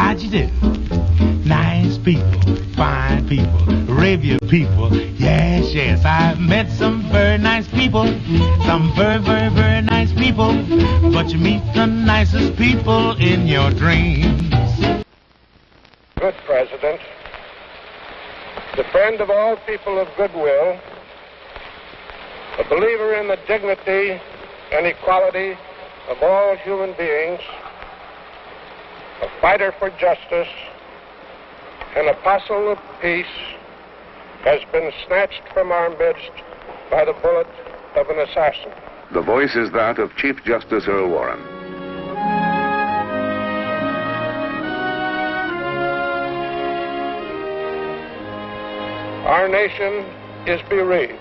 How'd you do? Nice people, fine people, Arabia people. Yes, yes, I've met some very nice people. Some very, very, very nice people. But you meet the nicest people in your dreams. Good president, the friend of all people of goodwill, a believer in the dignity and equality of all human beings, a fighter for justice, an apostle of peace, has been snatched from our midst by the bullet of an assassin. The voice is that of Chief Justice Earl Warren. Our nation is bereaved.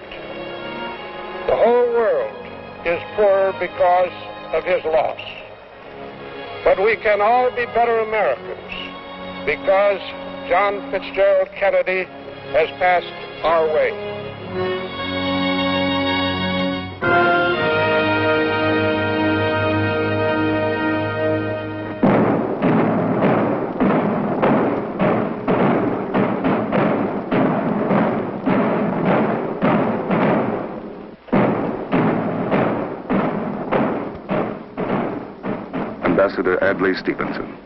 The whole world is poorer because of his loss. But we can all be better Americans because John Fitzgerald Kennedy has passed our way. Ambassador Adlai Stevenson.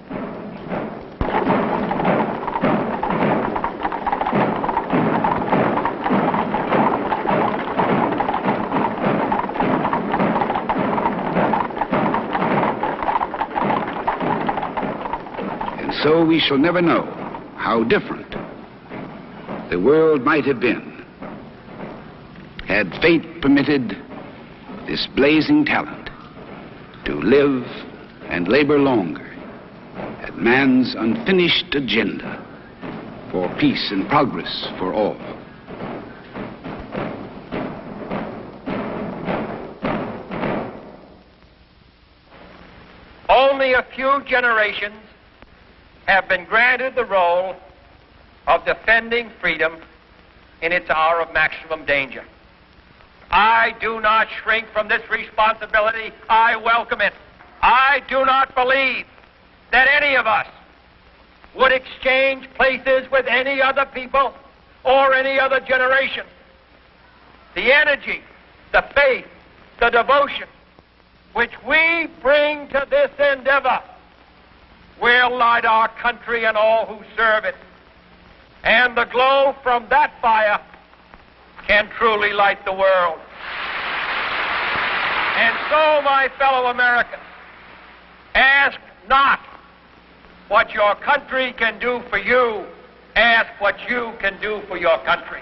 And so we shall never know how different the world might have been had fate permitted this blazing talent to live and labor longer at man's unfinished agenda for peace and progress for all. Only a few generations have been granted the role of defending freedom in its hour of maximum danger. I do not shrink from this responsibility. I welcome it. I do not believe that any of us would exchange places with any other people or any other generation. The energy, the faith, the devotion which we bring to this endeavor will light our country and all who serve it. And the glow from that fire can truly light the world. And so, my fellow Americans, ask not what your country can do for you. Ask what you can do for your country.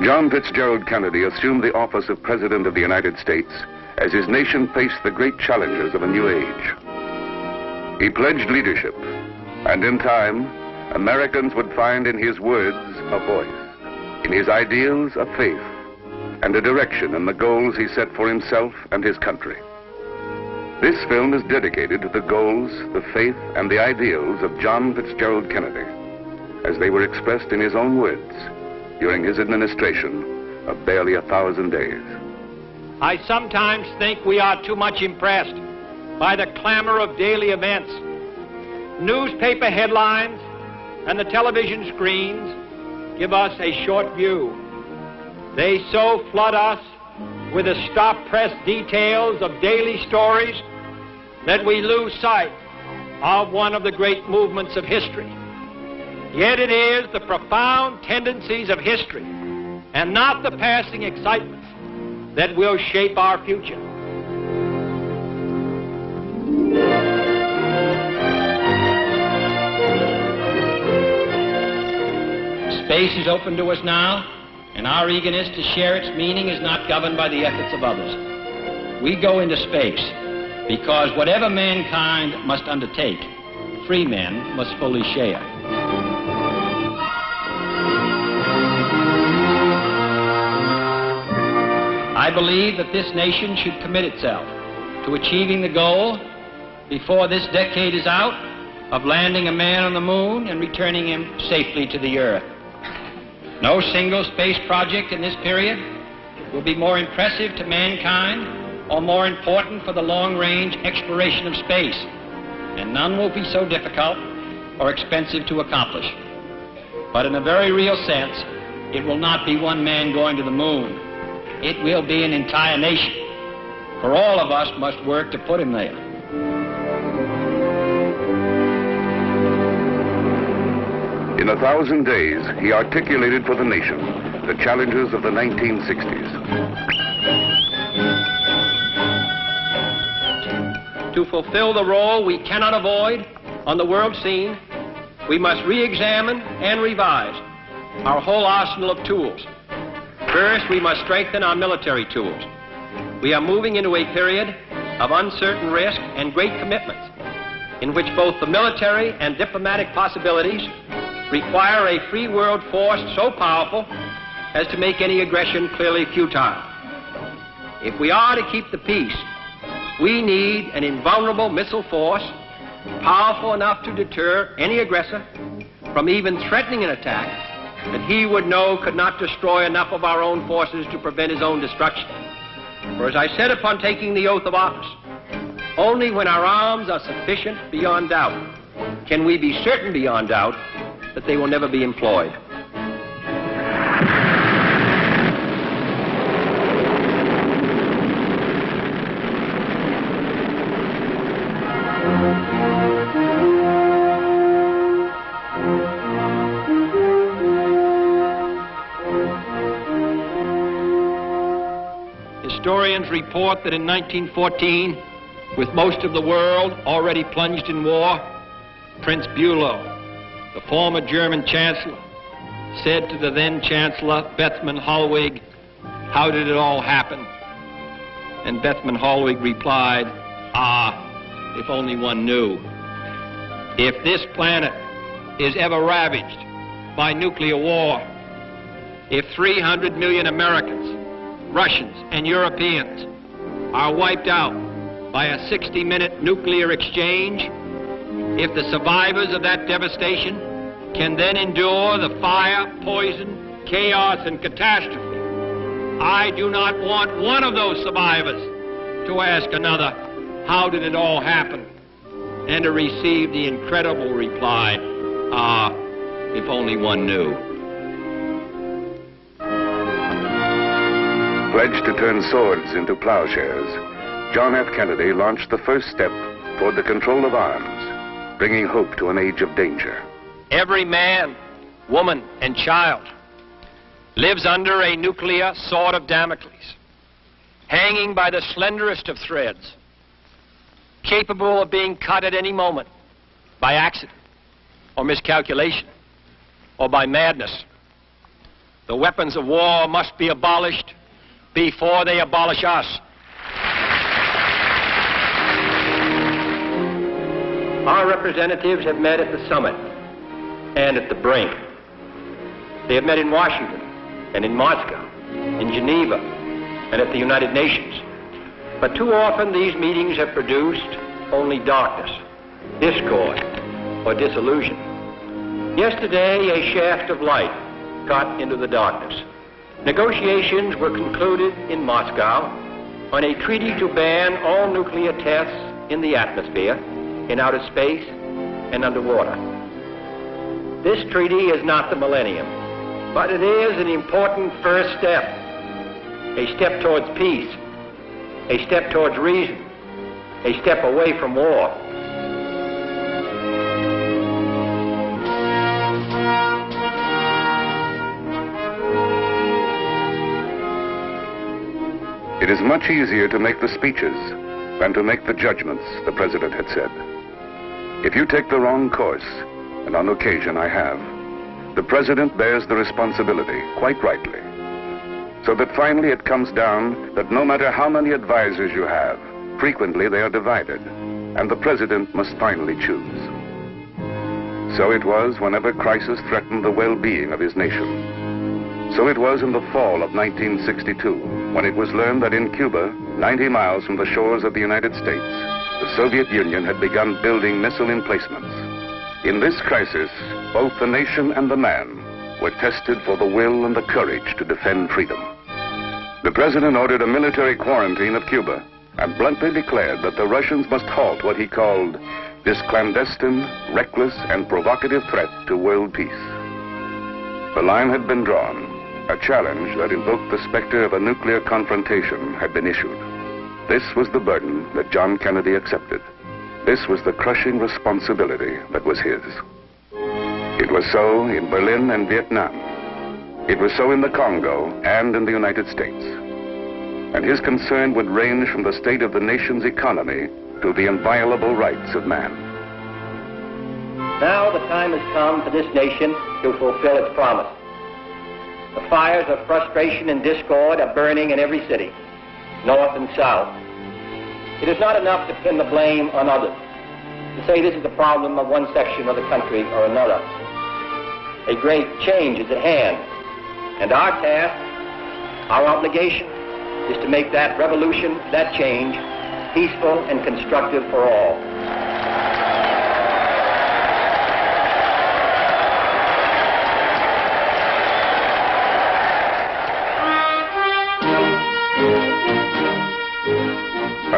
John Fitzgerald Kennedy assumed the office of President of the United States as his nation faced the great challenges of a new age. He pledged leadership, and in time, Americans would find in his words a voice, in his ideals a faith, and a direction in the goals he set for himself and his country. This film is dedicated to the goals, the faith, and the ideals of John Fitzgerald Kennedy, as they were expressed in his own words during his administration of barely 1,000 days. I sometimes think we are too much impressed by the clamor of daily events. Newspaper headlines and the television screens give us a short view. They so flood us with the stop-press details of daily stories that we lose sight of one of the great movements of history. Yet it is the profound tendencies of history and not the passing excitements that will shape our future. Space is open to us now, and our eagerness to share its meaning is not governed by the efforts of others. we go into space because whatever mankind must undertake, free men must fully share. I believe that this nation should commit itself to achieving the goal, before this decade is out, of landing a man on the moon and returning him safely to the Earth. No single space project in this period will be more impressive to mankind or more important for the long-range exploration of space, and none will be so difficult or expensive to accomplish. But in a very real sense, it will not be one man going to the moon. It will be an entire nation, for all of us must work to put him there. In 1,000 days, he articulated for the nation the challenges of the 1960s. To fulfill the role we cannot avoid on the world scene, we must re-examine and revise our whole arsenal of tools. First, we must strengthen our military tools. We are moving into a period of uncertain risk and great commitments, in which both the military and diplomatic possibilities require a free world force so powerful as to make any aggression clearly futile. If we are to keep the peace, we need an invulnerable missile force powerful enough to deter any aggressor from even threatening an attack that he would know could not destroy enough of our own forces to prevent his own destruction. For as I said upon taking the oath of office, only when our arms are sufficient beyond doubt can we be certain beyond doubt that they will never be employed. Historians report that in 1914, with most of the world already plunged in war, Prince Bülow, the former German chancellor, said to the then chancellor, Bethmann Hollweg, "How did it all happen?" And Bethmann Hollweg replied, if only one knew. If this planet is ever ravaged by nuclear war, if 300 million Americans, Russians, and Europeans are wiped out by a 60-minute nuclear exchange, if the survivors of that devastation can then endure the fire, poison, chaos, and catastrophe, I do not want one of those survivors to ask another, how did it all happen? And to receive the incredible reply, if only one knew. Pledged to turn swords into plowshares, John F. Kennedy launched the first step toward the control of arms, bringing hope to an age of danger. Every man, woman, and child lives under a nuclear sword of Damocles, hanging by the slenderest of threads, capable of being cut at any moment by accident or miscalculation or by madness. The weapons of war must be abolished before they abolish us. Our representatives have met at the summit and at the brink. They have met in Washington and in Moscow, in Geneva, and at the United Nations. But too often these meetings have produced only darkness, discord, or disillusion. Yesterday, a shaft of light got into the darkness. Negotiations were concluded in Moscow on a treaty to ban all nuclear tests in the atmosphere, in outer space, and underwater. This treaty is not the millennium, but it is an important first step, a step towards peace, a step towards reason, a step away from war. It is much easier to make the speeches than to make the judgments, the president had said. If you take the wrong course, and on occasion I have, the president bears the responsibility, quite rightly. So that finally it comes down that no matter how many advisors you have, frequently they are divided, and the president must finally choose. So it was whenever crisis threatened the well-being of his nation. So it was in the fall of 1962, when it was learned that in Cuba, 90 miles from the shores of the United States, the Soviet Union had begun building missile emplacements. In this crisis, both the nation and the man were tested for the will and the courage to defend freedom. The president ordered a military quarantine of Cuba and bluntly declared that the Russians must halt what he called this clandestine, reckless, and provocative threat to world peace. The line had been drawn. A challenge that invoked the specter of a nuclear confrontation had been issued. This was the burden that John Kennedy accepted. This was the crushing responsibility that was his. It was so in Berlin and Vietnam. It was so in the Congo and in the United States. And his concern would range from the state of the nation's economy to the inviolable rights of man. Now the time has come for this nation to fulfill its promise. The fires of frustration and discord are burning in every city, north and south. It is not enough to pin the blame on others, to say this is the problem of one section of the country or another. A great change is at hand, and our task, our obligation, is to make that revolution, that change, peaceful and constructive for all.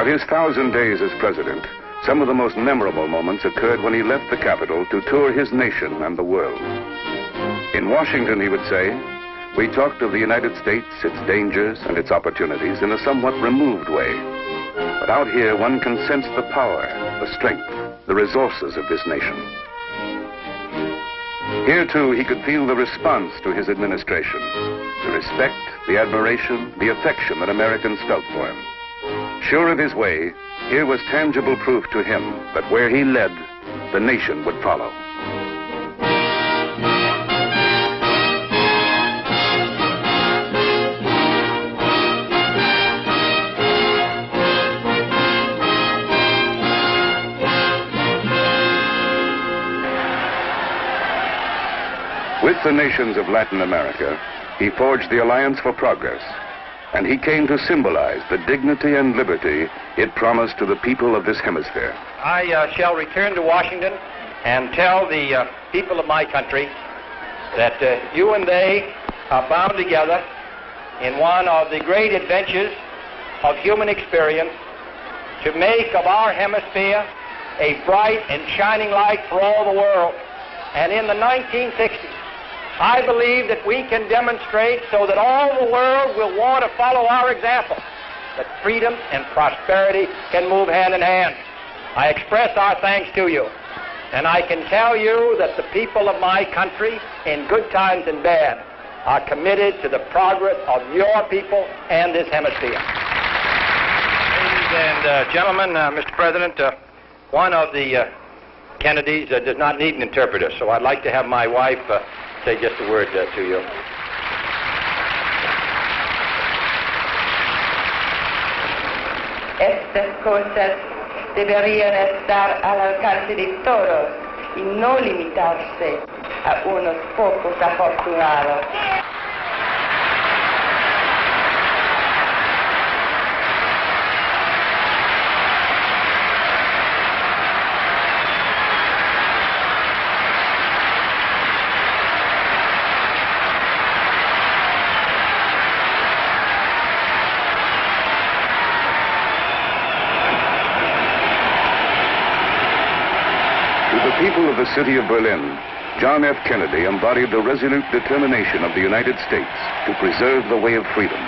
Of his 1,000 days as president, some of the most memorable moments occurred when he left the capital to tour his nation and the world. In Washington, he would say, we talked of the United States, its dangers and its opportunities in a somewhat removed way. But out here, one can sense the power, the strength, the resources of this nation. Here, too, he could feel the response to his administration, the respect, the admiration, the affection that Americans felt for him. Sure of his way, here was tangible proof to him that where he led, the nation would follow. With the nations of Latin America, he forged the Alliance for Progress, and he came to symbolize the dignity and liberty it promised to the people of this hemisphere. I shall return to Washington and tell the people of my country that you and they are bound together in one of the great adventures of human experience to make of our hemisphere a bright and shining light for all the world. And in the 1960s, I believe that we can demonstrate so that all the world will want to follow our example, that freedom and prosperity can move hand in hand. I express our thanks to you, and I can tell you that the people of my country, in good times and bad, are committed to the progress of your people and this hemisphere. Ladies and gentlemen, Mr. President, one of the Kennedys does not need an interpreter, so I'd like to have my wife say just a word to you. Estas cosas deberían estar al alcance de todos y no limitarse a unos pocos afortunados. The people of the city of Berlin, John F. Kennedy embodied the resolute determination of the United States to preserve the way of freedom.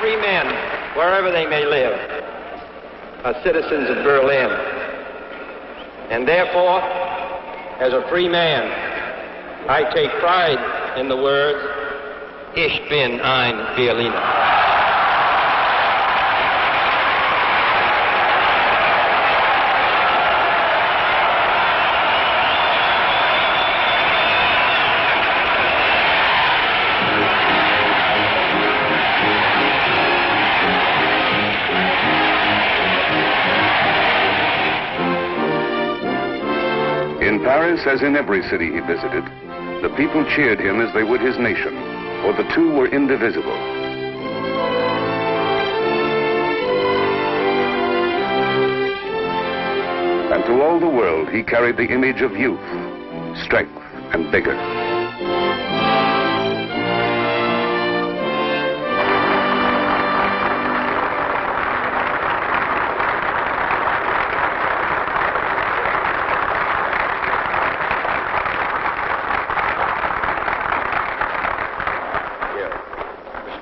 Free men, wherever they may live, are citizens of Berlin. And therefore, as a free man, I take pride in the words, Ich bin ein Berliner. In Paris, as in every city he visited, the people cheered him as they would his nation, for the two were indivisible. And to all the world, he carried the image of youth, strength, and vigor.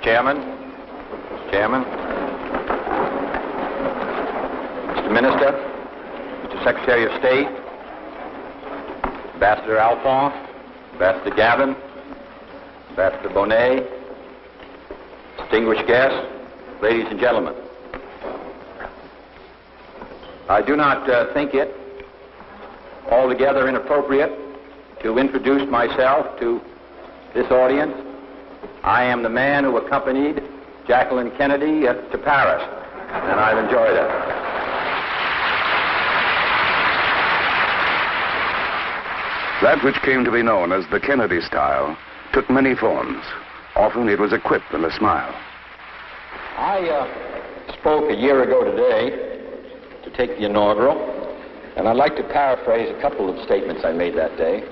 Chairman, Mr. Minister, Mr. Secretary of State, Ambassador Alphonse, Ambassador Gavin, Ambassador Bonet, distinguished guests, ladies and gentlemen. I do not think it altogether inappropriate to introduce myself to this audience. I am the man who accompanied Jacqueline Kennedy to Paris, and I've enjoyed it. That which came to be known as the Kennedy style took many forms. Often it was a quip and a smile. I spoke a year ago today to take the inaugural, and I'd like to paraphrase a couple of statements I made that day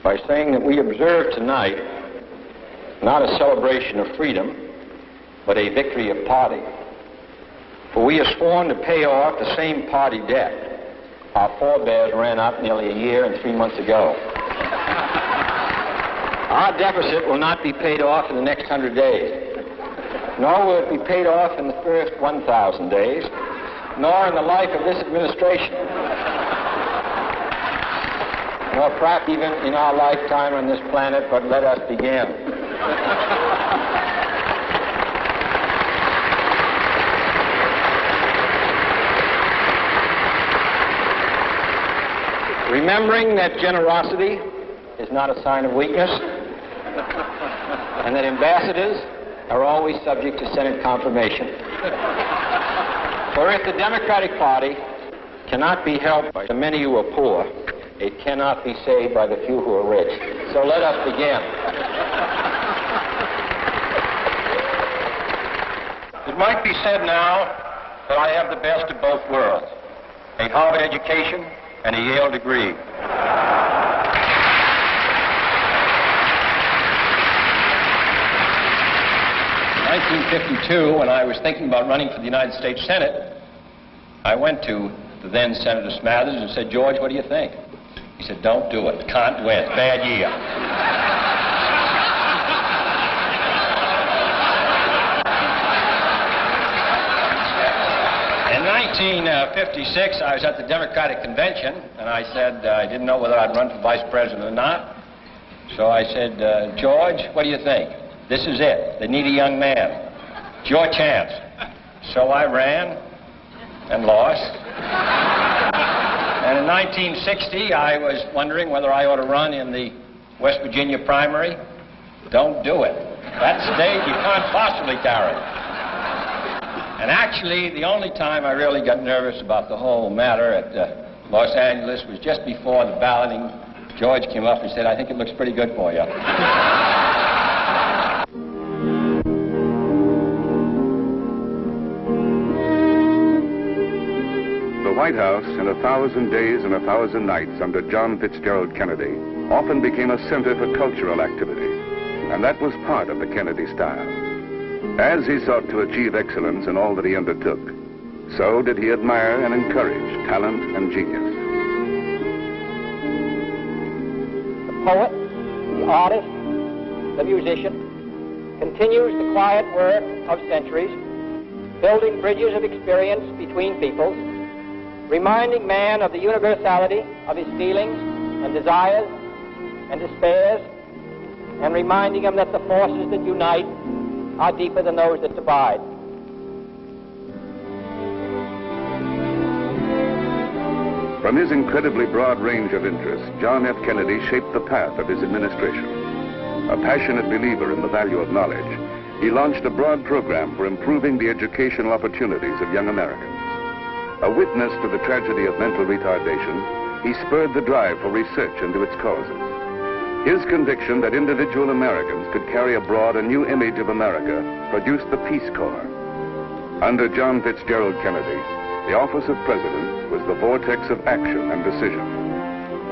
by saying that we observe tonight not a celebration of freedom, but a victory of party. For we are sworn to pay off the same party debt our forebears ran up nearly a year and 3 months ago. Our deficit will not be paid off in the next 100 days, nor will it be paid off in the first 1,000 days, nor in the life of this administration, nor perhaps even in our lifetime on this planet, but let us begin. Remembering that generosity is not a sign of weakness, and that ambassadors are always subject to Senate confirmation. For if the Democratic Party cannot be helped by the many who are poor, it cannot be saved by the few who are rich. So let us begin. It might be said now that I have the best of both worlds, a Harvard education and a Yale degree. 1952, when I was thinking about running for the United States Senate, I went to the then Senator Smathers and said, "George, what do you think?" He said, "Don't do it. Can't win. Bad year." In 1956, I was at the Democratic Convention, and I said I didn't know whether I'd run for vice president or not. So I said, "George, what do you think? This is it. They need a young man. It's your chance." So I ran and lost. And in 1960, I was wondering whether I ought to run in the West Virginia primary. Don't do it. That state you can't possibly carry. And actually, the only time I really got nervous about the whole matter at Los Angeles was just before the balloting. George came up and said, "I think it looks pretty good for you." The White House, in 1,000 days and 1,000 nights under John Fitzgerald Kennedy, often became a center for cultural activity. And that was part of the Kennedy style. As he sought to achieve excellence in all that he undertook, so did he admire and encourage talent and genius. The poet, the artist, the musician, continues the quiet work of centuries, building bridges of experience between peoples, reminding man of the universality of his feelings and desires and despairs, and reminding him that the forces that unite are deeper than those that divide. From his incredibly broad range of interests, John F. Kennedy shaped the path of his administration. A passionate believer in the value of knowledge, he launched a broad program for improving the educational opportunities of young Americans. A witness to the tragedy of mental retardation, he spurred the drive for research into its causes. His conviction that individual Americans could carry abroad a new image of America produced the Peace Corps. Under John Fitzgerald Kennedy, the office of president was the vortex of action and decision.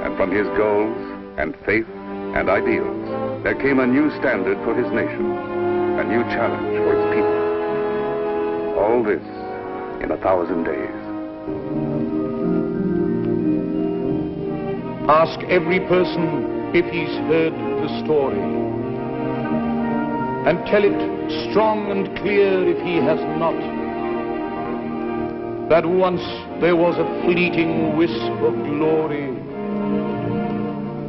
And from his goals and faith and ideals, there came a new standard for his nation, a new challenge for its people. All this in 1,000 days. Ask every person if he's heard the story, and tell it strong and clear if he has not, that once there was a fleeting wisp of glory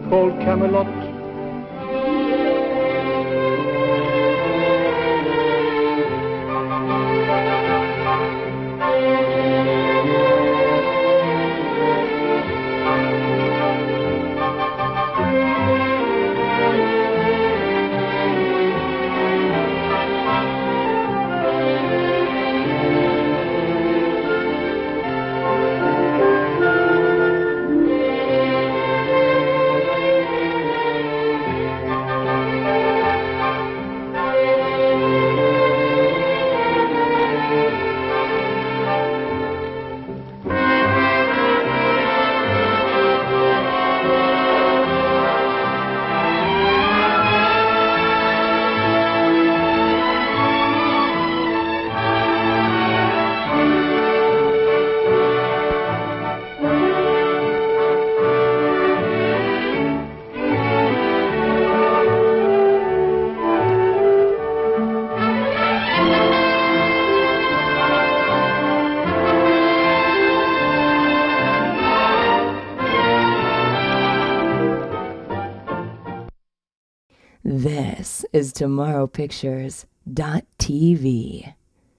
called Camelot. This is Tomorrowpictures.TV.